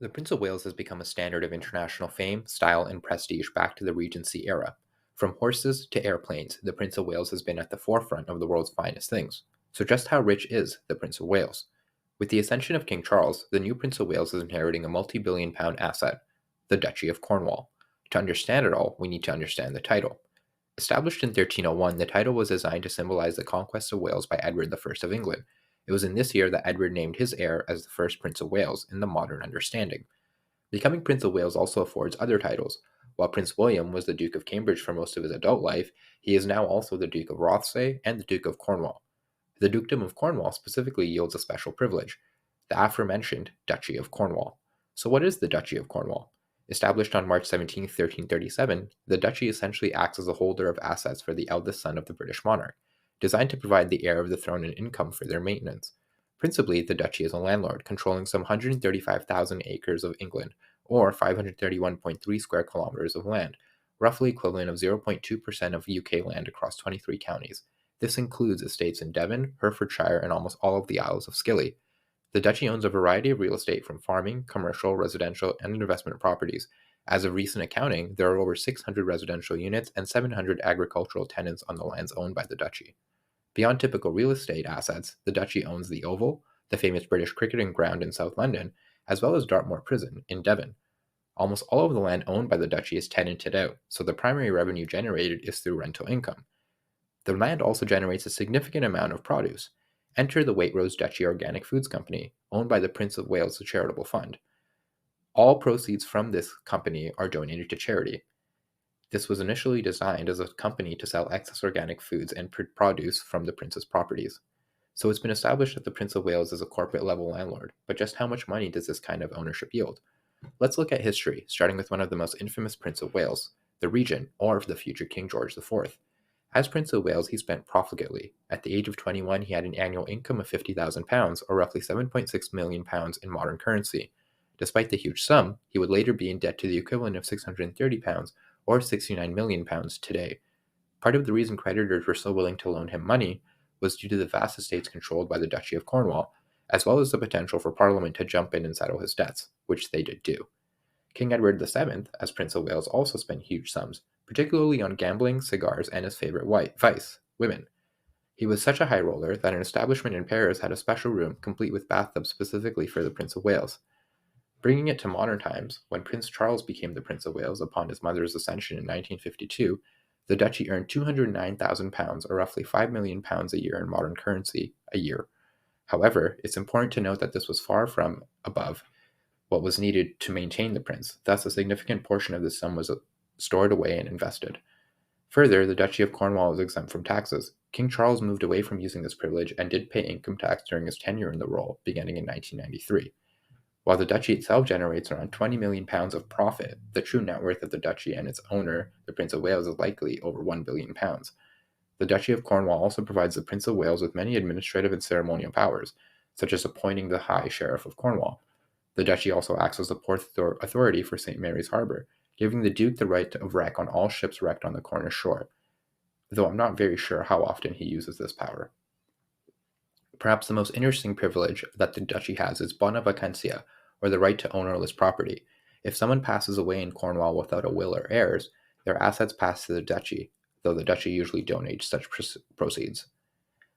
The Prince of Wales has become a standard of international fame, style, and prestige back to the Regency era. From horses to airplanes, the Prince of Wales has been at the forefront of the world's finest things. So, just how rich is the Prince of Wales? With the ascension of King Charles, the new Prince of Wales is inheriting a multi billion-pound asset, the Duchy of Cornwall. To understand it all, we need to understand the title. Established in 1301, the title was designed to symbolize the conquest of Wales by Edward I of England. It was in this year that Edward named his heir as the first Prince of Wales in the modern understanding. Becoming Prince of Wales also affords other titles. While Prince William was the Duke of Cambridge for most of his adult life, he is now also the Duke of Rothesay and the Duke of Cornwall. The Dukedom of Cornwall specifically yields a special privilege, the aforementioned Duchy of Cornwall. So, what is the Duchy of Cornwall? Established on March 17, 1337, the duchy essentially acts as a holder of assets for the eldest son of the British monarch, designed to provide the heir of the throne an income for their maintenance. Principally, the duchy is a landlord, controlling some 135,000 acres of England, or 531.3 square kilometers of land, roughly equivalent of 0.2% of UK land across 23 counties. This includes estates in Devon, Herefordshire, and almost all of the Isles of Scilly. The duchy owns a variety of real estate from farming, commercial, residential, and investment properties. As of recent accounting, there are over 600 residential units and 700 agricultural tenants on the lands owned by the duchy. Beyond typical real estate assets, the duchy owns the Oval, the famous British cricketing ground in South London, as well as Dartmoor Prison in Devon. Almost all of the land owned by the duchy is tenanted out, so the primary revenue generated is through rental income. The land also generates a significant amount of produce. Enter the Waitrose Duchy Organic Foods Company, owned by the Prince of Wales Charitable Fund. All proceeds from this company are donated to charity. This was initially designed as a company to sell excess organic foods and produce from the prince's properties. So it's been established that the Prince of Wales is a corporate level landlord, but just how much money does this kind of ownership yield? Let's look at history, starting with one of the most infamous Prince of Wales, the Regent, or the future King George IV. As Prince of Wales, he spent profligately. At the age of 21, he had an annual income of £50,000, or roughly £7.6 million in modern currency. Despite the huge sum, he would later be in debt to the equivalent of £630, or £69 million today. Part of the reason creditors were so willing to loan him money was due to the vast estates controlled by the Duchy of Cornwall, as well as the potential for Parliament to jump in and settle his debts, which they did do. King Edward VII, as Prince of Wales, also spent huge sums, particularly on gambling, cigars, and his favorite vice, women. He was such a high roller that an establishment in Paris had a special room complete with bathtubs specifically for the Prince of Wales. Bringing it to modern times, when Prince Charles became the Prince of Wales upon his mother's accession in 1952, the duchy earned £209,000, or roughly £5 million a year in modern currency, a year. However, it's important to note that this was far from above what was needed to maintain the prince, thus a significant portion of this sum was stored away and invested. Further, the Duchy of Cornwall was exempt from taxes. King Charles moved away from using this privilege and did pay income tax during his tenure in the role, beginning in 1993. While the duchy itself generates around £20 million of profit, the true net worth of the duchy and its owner, the Prince of Wales, is likely over £1 billion. The Duchy of Cornwall also provides the Prince of Wales with many administrative and ceremonial powers, such as appointing the High Sheriff of Cornwall. The duchy also acts as the port authority for St. Mary's Harbour, giving the Duke the right of wreck on all ships wrecked on the Cornish shore, though I'm not very sure how often he uses this power. Perhaps the most interesting privilege that the duchy has is bona vacantia, or the right to ownerless property. If someone passes away in Cornwall without a will or heirs, their assets pass to the duchy, though the duchy usually donates such proceeds.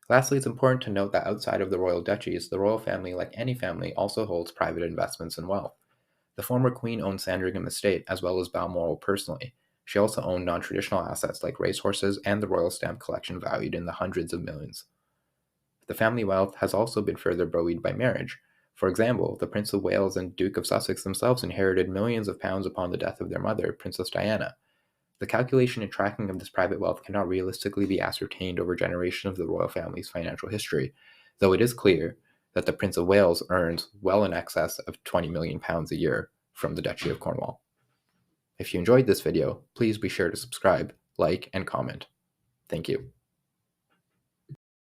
Lastly, it's important to note that outside of the royal duchies, the royal family, like any family, also holds private investments and wealth. The former queen owned Sandringham Estate, as well as Balmoral personally. She also owned non-traditional assets like racehorses and the royal stamp collection valued in the hundreds of millions. The family wealth has also been further buoyed by marriage. For example, the Prince of Wales and Duke of Sussex themselves inherited millions of pounds upon the death of their mother, Princess Diana. The calculation and tracking of this private wealth cannot realistically be ascertained over generations of the royal family's financial history, though it is clear that the Prince of Wales earns well in excess of £20 million a year from the Duchy of Cornwall. If you enjoyed this video, please be sure to subscribe, like, and comment. Thank you.